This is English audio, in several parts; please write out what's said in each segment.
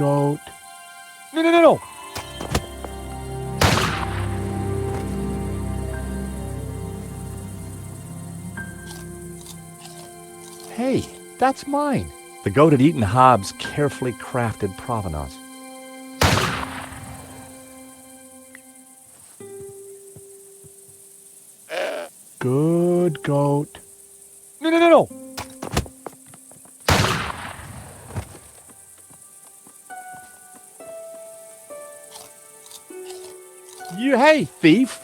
goat. No, no, no, no! Hey, that's mine. The goat had eaten Hobbs' carefully crafted provenance. Good goat. No, no, no, no! You, hey, thief!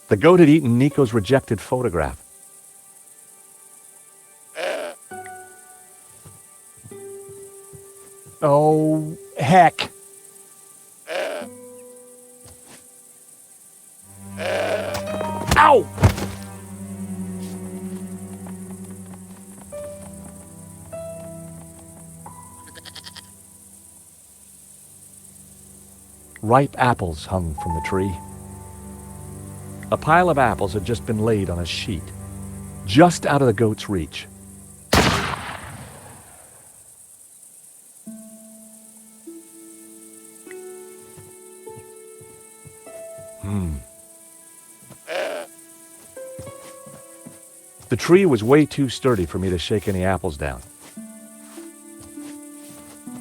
The goat had eaten Nico's rejected photograph. Oh, heck. Ow! Ripe apples hung from the tree. A pile of apples had just been laid on a sheet, just out of the goat's reach. The tree was way too sturdy for me to shake any apples down.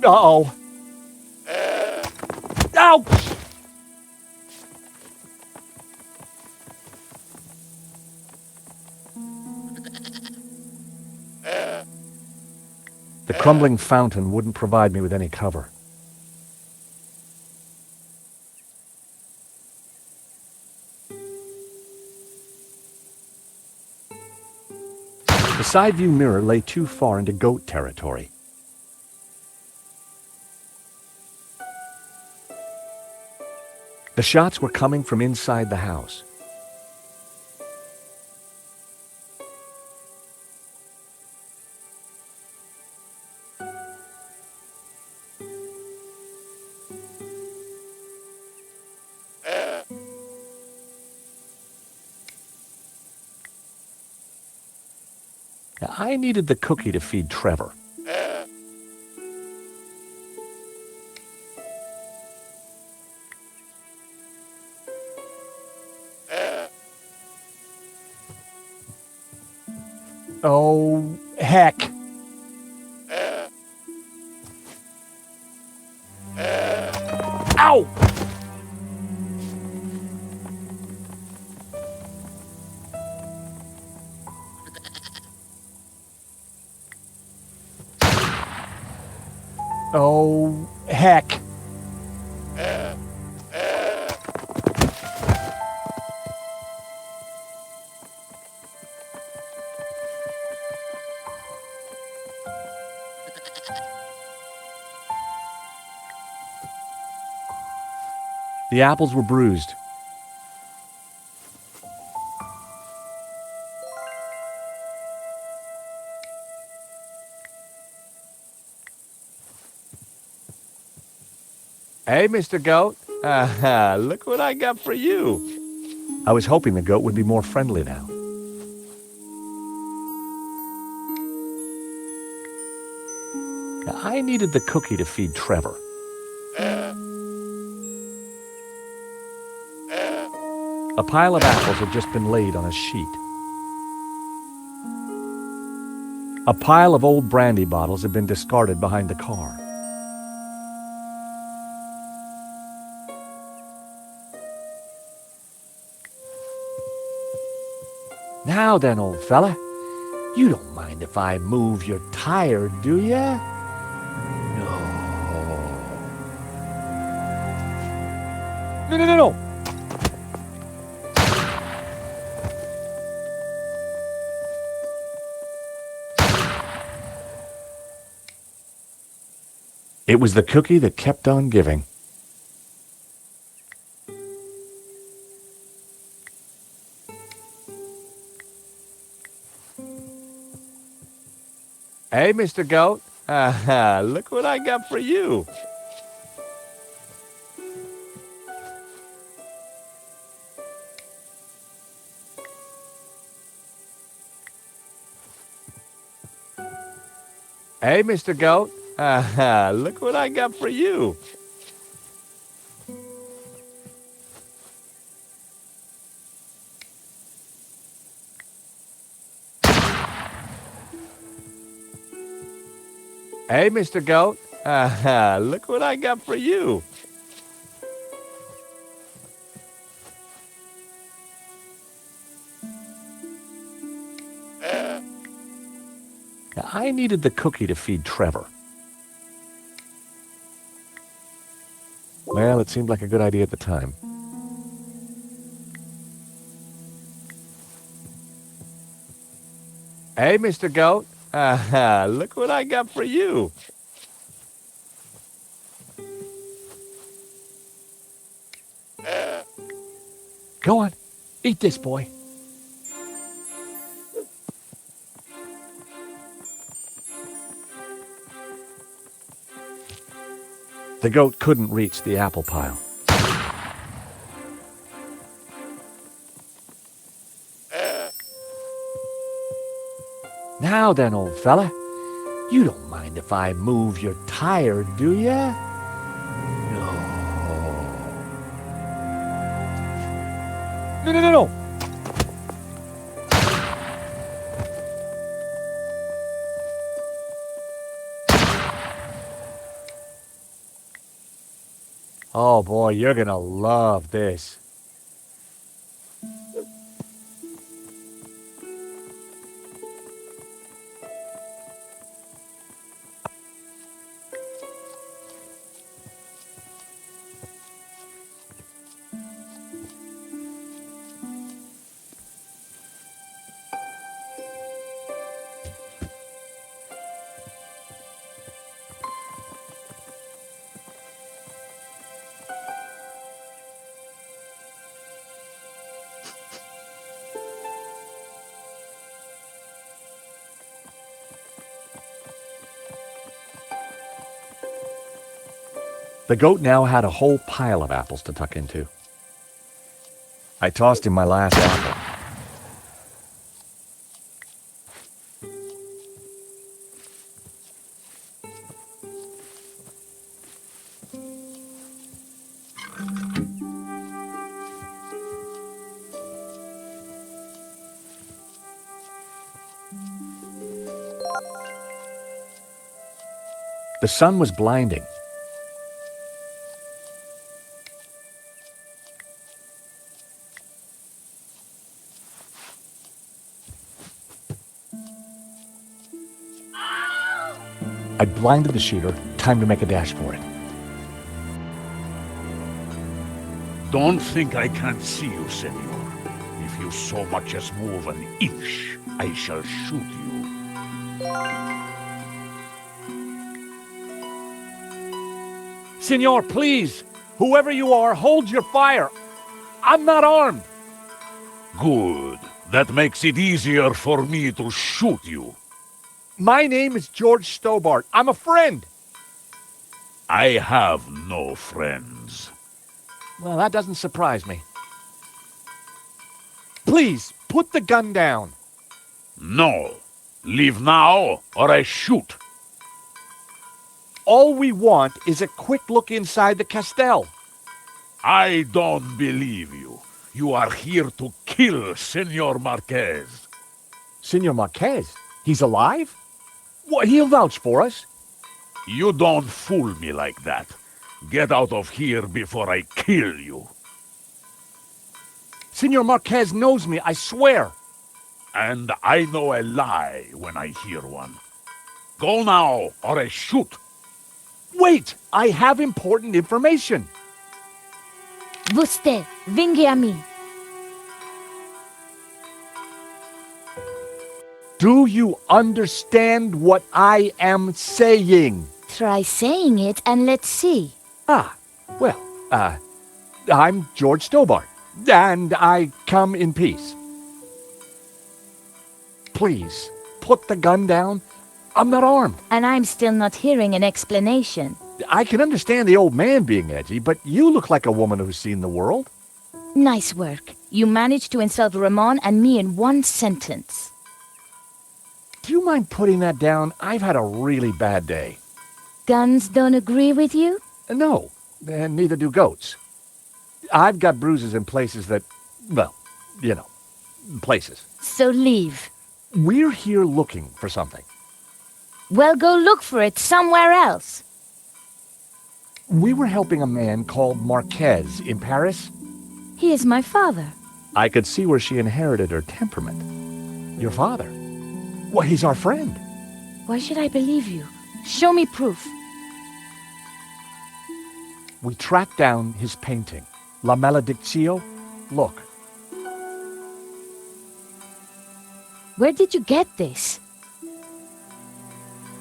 Uh-oh. Ouch! The crumbling fountain wouldn't provide me with any cover. The side view mirror lay too far into goat territory. The shots were coming from inside the house. I needed the cookie to feed Trevor. Oh, heck. Ow! Oh, heck. The apples were bruised. Hey, Mr. Goat. Look what I got for you. I was hoping the goat would be more friendly now. I needed the cookie to feed Trevor. A pile of apples had just been laid on a sheet. A pile of old brandy bottles had been discarded behind the car. Now then, old fella, you don't mind if I move your tire, do ya? No. No, no, no, no. It was the cookie that kept on giving. Hey, Mr. Goat. Look what I got for you. Hey, Mr. Goat. Look what I got for you. Hey, Mr. Goat. Look what I got for you. I needed the cookie to feed Trevor. Well, it seemed like a good idea at the time. Hey, Mr. Goat. Look what I got for you. Go on. Eat this, boy. The goat couldn't reach the apple pile. Now then, old fella, you don't mind if I move your tire, do ya? No. No. Oh boy, you're gonna love this. The goat now had a whole pile of apples to tuck into. I tossed him my last apple. The sun was blinding. I blinded the shooter. Time to make a dash for it. Don't think I can't see you, senor. If you so much as move an inch, I shall shoot you. Senor, please! Whoever you are, hold your fire! I'm not armed! Good. That makes it easier for me to shoot you. My name is George Stobart. I'm a friend! I have no friends. Well, that doesn't surprise me. Please, put the gun down. No. Leave now, or I shoot. All we want is a quick look inside the castell. I don't believe you. You are here to kill Senor Marquez. Senor Marquez? He's alive? Well, he'll vouch for us. You don't fool me like that. Get out of here before I kill you. Senor Marquez knows me, I swear. And I know a lie when I hear one. Go now, or I shoot. Wait! I have important information. Você, venga a mim. Do you understand what I am saying? Try saying it and let's see. I'm George Stobart, and I come in peace. Please, put the gun down. I'm not armed. And I'm still not hearing an explanation. I can understand the old man being edgy, but you look like a woman who's seen the world. Nice work. You managed to insult Ramon and me in one sentence. Do you mind putting that down? I've had a really bad day. Guns don't agree with you? No, and neither do goats. I've got bruises in places that, well, you know, places. So leave. We're here looking for something. Well, go look for it somewhere else. We were helping a man called Marquez in Paris. He is my father. I could see where she inherited her temperament. Your father? Well, he's our friend. Why should I believe you? Show me proof. We tracked down his painting, La Maledictio. Look. Where did you get this?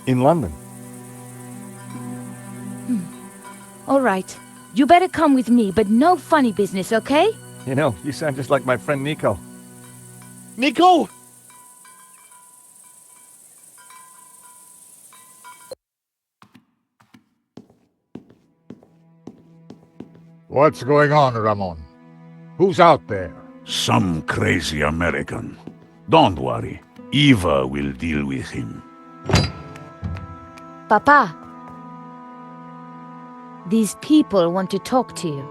In London. All right. You better come with me, but no funny business, okay? You know, you sound just like my friend Nico. Nico! What's going on, Ramon? Who's out there? Some crazy American. Don't worry. Eva will deal with him. Papa. These people want to talk to you.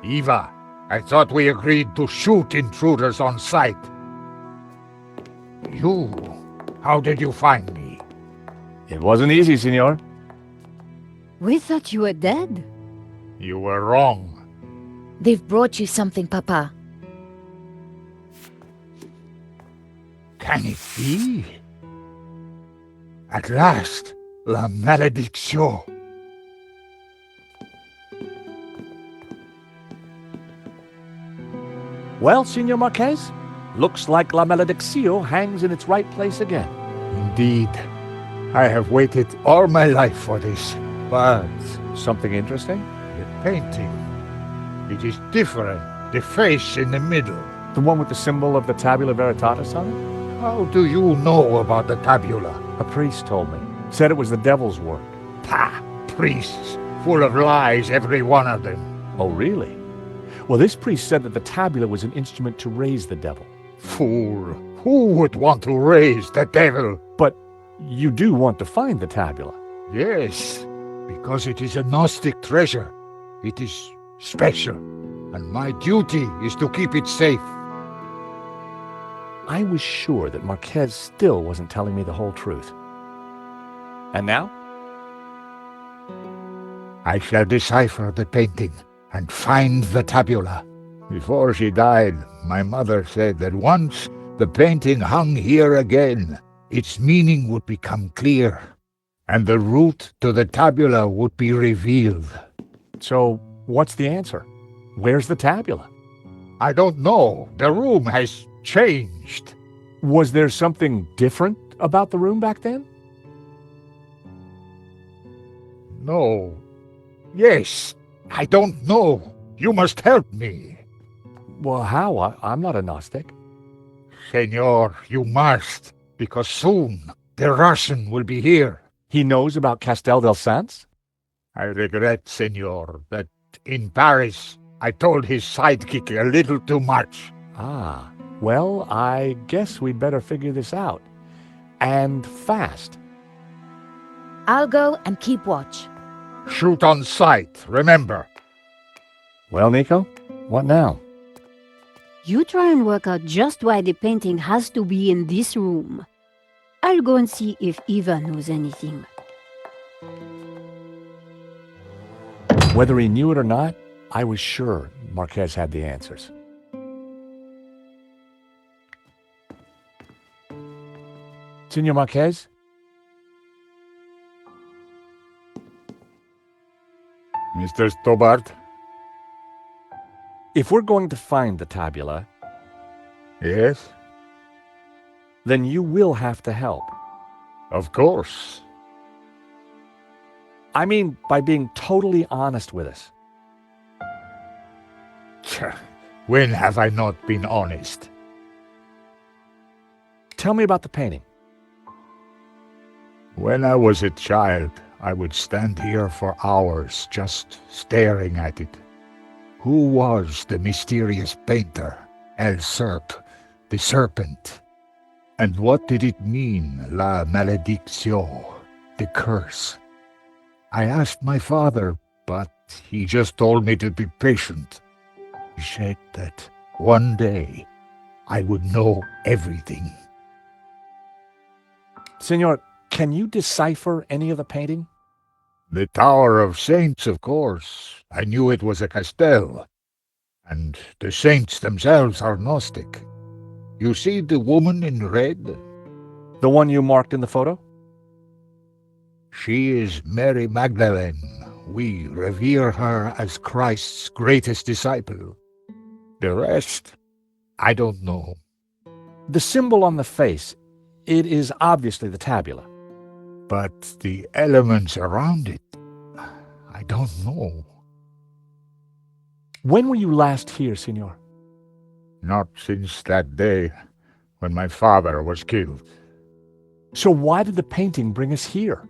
Eva, I thought we agreed to shoot intruders on sight. You? How did you find me? It wasn't easy, senor. We thought you were dead. You were wrong. They've brought you something, Papa. Can it be? At last, La Maledictio. Well, Senor Marquez, looks like La Maledictio hangs in its right place again. Indeed. I have waited all my life for this. But something interesting? The painting. It is different. The face in the middle. The one with the symbol of the Tabula Veritatis on it? How do you know about the tabula? A priest told me. Said it was the devil's work. Pah! Priests. Full of lies, every one of them. Oh, really? Well, this priest said that the tabula was an instrument to raise the devil. Fool. Who would want to raise the devil? But you do want to find the tabula. Yes, because it is a Gnostic treasure. It is special, and my duty is to keep it safe. I was sure that Marquez still wasn't telling me the whole truth. And now? I shall decipher the painting and find the tabula. Before she died, my mother said that once the painting hung here again, its meaning would become clear, and the route to the tabula would be revealed. So, what's the answer? Where's the tabula? I don't know. The room has changed. Was there something different about the room back then? No. Yes. I don't know. You must help me. Well, how? I'm not a Gnostic. Senor, you must, because soon the Russian will be here. He knows about Castel del Sans? I regret, senor, that in Paris I told his sidekick a little too much. Ah, well, I guess we'd better figure this out. And fast. I'll go and keep watch. Shoot on sight, remember. Well, Nico, what now? You try and work out just why the painting has to be in this room. I'll go and see if Eva knows anything. Whether he knew it or not, I was sure Marquez had the answers. Senor Marquez? Mr. Stobart? If we're going to find the tabula, Yes? then you will have to help. Of course. I mean, by being totally honest with us. When have I not been honest? Tell me about the painting. When I was a child, I would stand here for hours just staring at it. Who was the mysterious painter, the Serpent? And what did it mean, La Maledictio, the curse? I asked my father, but he just told me to be patient. He said that one day I would know everything. Senor, can you decipher any of the painting? The Tower of Saints, of course. I knew it was a castell. And the saints themselves are Gnostic. You see the woman in red? The one you marked in the photo? She is Mary Magdalene. We revere her as Christ's greatest disciple. The rest, I don't know. The symbol on the face, it is obviously the tabula. But the elements around it, I don't know. When were you last here, Senor? Not since that day when my father was killed. So why did the painting bring us here?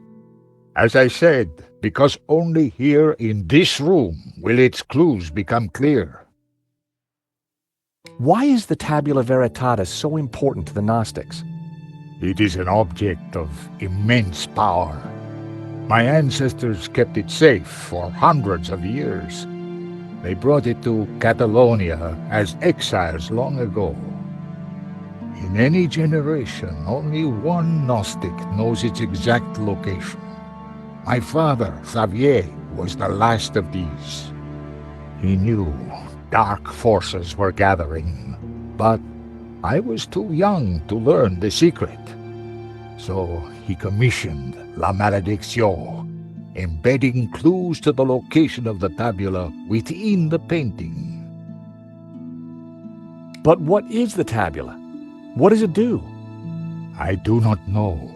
As I said, because only here in this room will its clues become clear. Why is the Tabula Veritatis so important to the Gnostics? It is an object of immense power. My ancestors kept it safe for hundreds of years. They brought it to Catalonia as exiles long ago. In any generation, only one Gnostic knows its exact location. My father, Xavier, was the last of these. He knew dark forces were gathering, but I was too young to learn the secret. So he commissioned La Malédiction, embedding clues to the location of the tabula within the painting. But what is the tabula? What does it do? I do not know.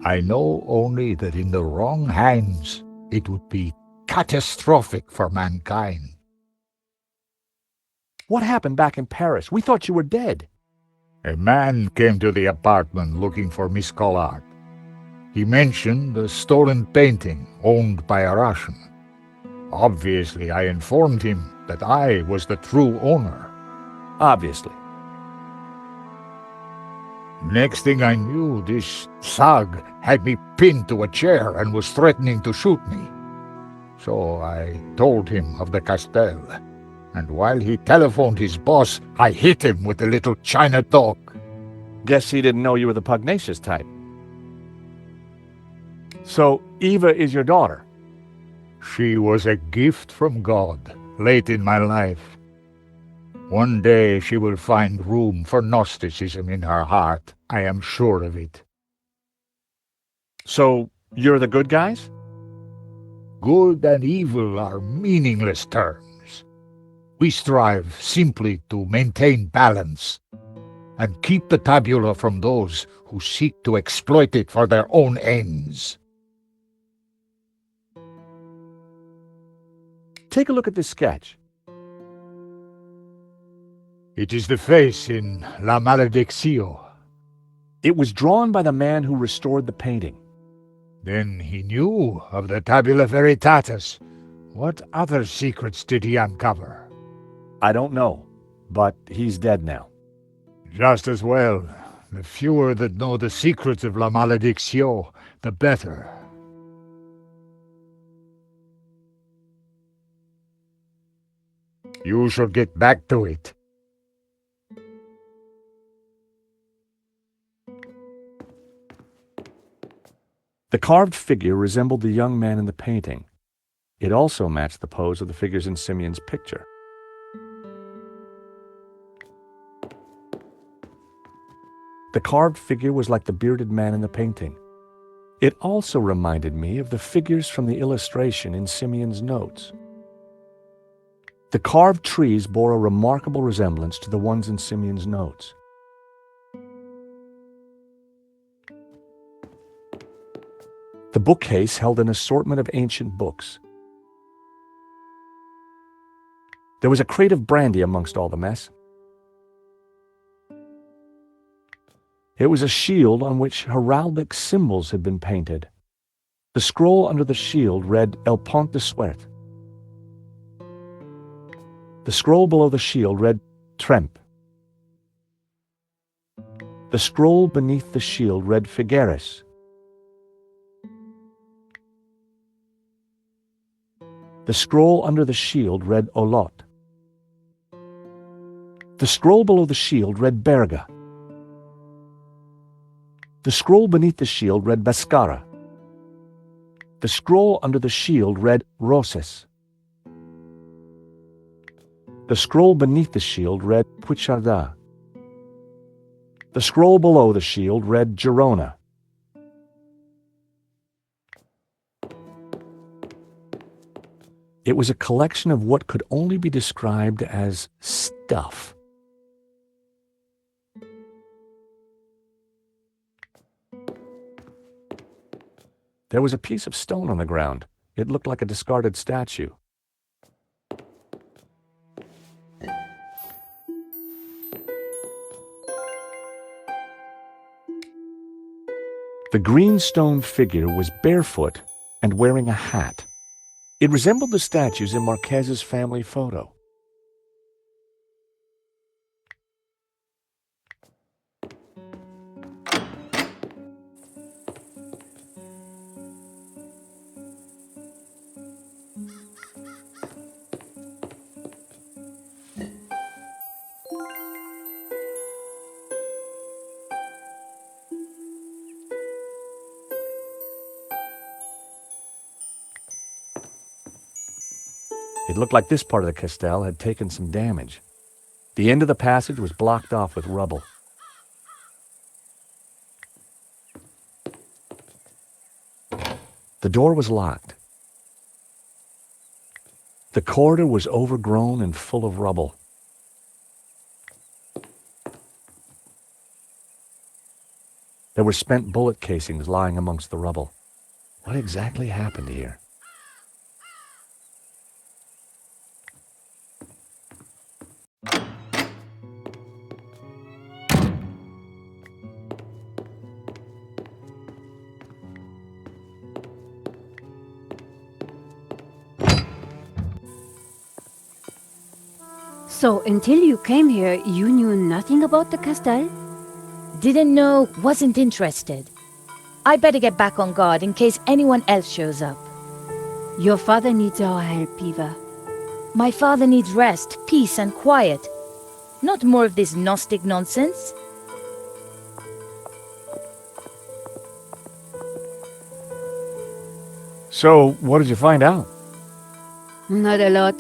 I know only that in the wrong hands, it would be catastrophic for mankind. What happened back in Paris? We thought you were dead. A man came to the apartment looking for Miss Collard. He mentioned a stolen painting owned by a Russian. Obviously, I informed him that I was the true owner. Obviously. Next thing I knew, this thug had me pinned to a chair and was threatening to shoot me. So I told him of the castell, and while he telephoned his boss, I hit him with a little China dog. Guess he didn't know you were the pugnacious type. So, Eva is your daughter? She was a gift from God, late in my life. One day she will find room for Gnosticism in her heart. I am sure of it. So, you're the good guys? Good and evil are meaningless terms. We strive simply to maintain balance and keep the tabula from those who seek to exploit it for their own ends. Take a look at this sketch. It is the face in La Malédiction. It was drawn by the man who restored the painting. Then he knew of the Tabula Veritatis. What other secrets did he uncover? I don't know, but he's dead now. Just as well. The fewer that know the secrets of La Malédiction, the better. You shall get back to it. The carved figure resembled the young man in the painting. It also matched the pose of the figures in Simeon's picture. The carved figure was like the bearded man in the painting. It also reminded me of the figures from the illustration in Simeon's notes. The carved trees bore a remarkable resemblance to the ones in Simeon's notes. The bookcase held an assortment of ancient books. There was a crate of brandy amongst all the mess. It was a shield on which heraldic symbols had been painted. The scroll under the shield read El Pont de Suerte. The scroll below the shield read Tremp. The scroll beneath the shield read Figueres. The scroll under the shield read Olot. The scroll below the shield read Berga. The scroll beneath the shield read Baskara. The scroll under the shield read Roses. The scroll beneath the shield read Puicharda. The scroll below the shield read Girona. It was a collection of what could only be described as stuff. There was a piece of stone on the ground. It looked like a discarded statue. The green stone figure was barefoot and wearing a hat. It resembled the statues in Marquez's family photo. It looked like this part of the castell had taken some damage. The end of the passage was blocked off with rubble. The door was locked. The corridor was overgrown and full of rubble. There were spent bullet casings lying amongst the rubble. What exactly happened here? So, until you came here, you knew nothing about the castle? Didn't know, wasn't interested. I better get back on guard in case anyone else shows up. Your father needs our help, Eva. My father needs rest, peace, and quiet. Not more of this Gnostic nonsense. So, what did you find out? Not a lot.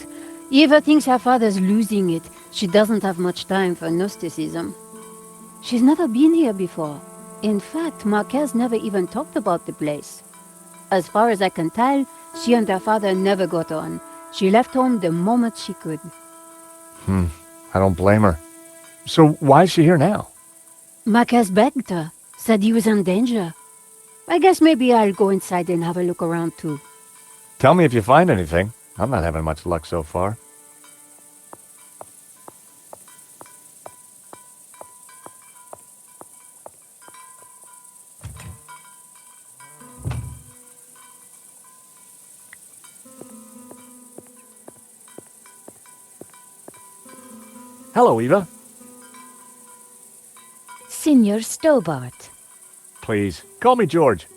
Eva thinks her father's losing it. She doesn't have much time for Gnosticism. She's never been here before. In fact, Marquez never even talked about the place. As far as I can tell, she and her father never got on. She left home the moment she could. I don't blame her. So why is she here now? Marquez begged her, said he was in danger. I guess maybe I'll go inside and have a look around too. Tell me if you find anything. I'm not having much luck so far. Hello, Eva. Signor Stobart. Please, call me George.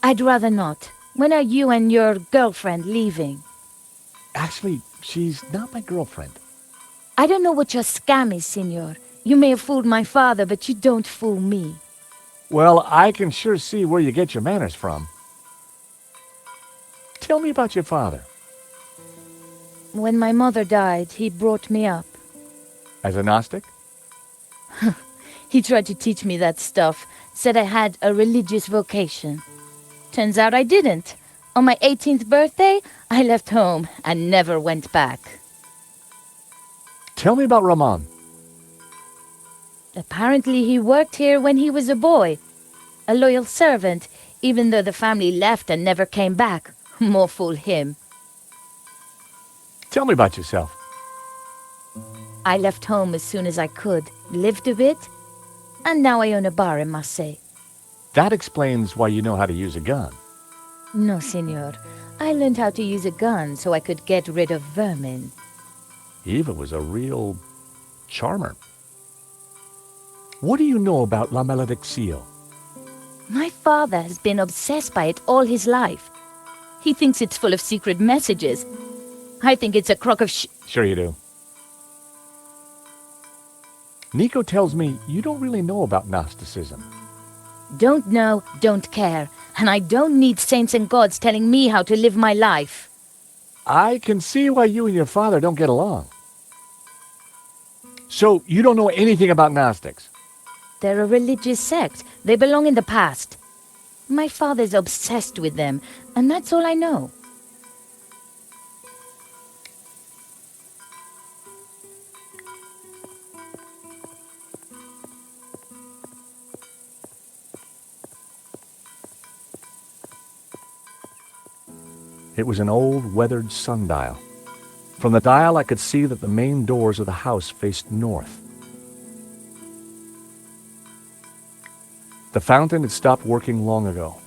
I'd rather not. When are you and your girlfriend leaving? Actually, she's not my girlfriend. I don't know what your scam is, Signor. You may have fooled my father, but you don't fool me. Well, I can sure see where you get your manners from. Tell me about your father. When my mother died, he brought me up. As a Gnostic? He tried to teach me that stuff, said I had a religious vocation. Turns out I didn't. On my 18th birthday, I left home and never went back. Tell me about Ramon. Apparently he worked here when he was a boy. A loyal servant, even though the family left and never came back. More fool him. Tell me about yourself. I left home as soon as I could, lived a bit, and now I own a bar in Marseille. That explains why you know how to use a gun. No, senor. I learned how to use a gun so I could get rid of vermin. Eva was a real charmer. What do you know about La Malediccio? My father has been obsessed by it all his life. He thinks it's full of secret messages. I think it's a crock of Sure you do. Nico tells me you don't really know about Gnosticism. Don't know, don't care. And I don't need saints and gods telling me how to live my life. I can see why you and your father don't get along. So, you don't know anything about Gnostics? They're a religious sect. They belong in the past. My father's obsessed with them, and that's all I know. It was an old, weathered sundial. From the dial, I could see that the main doors of the house faced north. The fountain had stopped working long ago.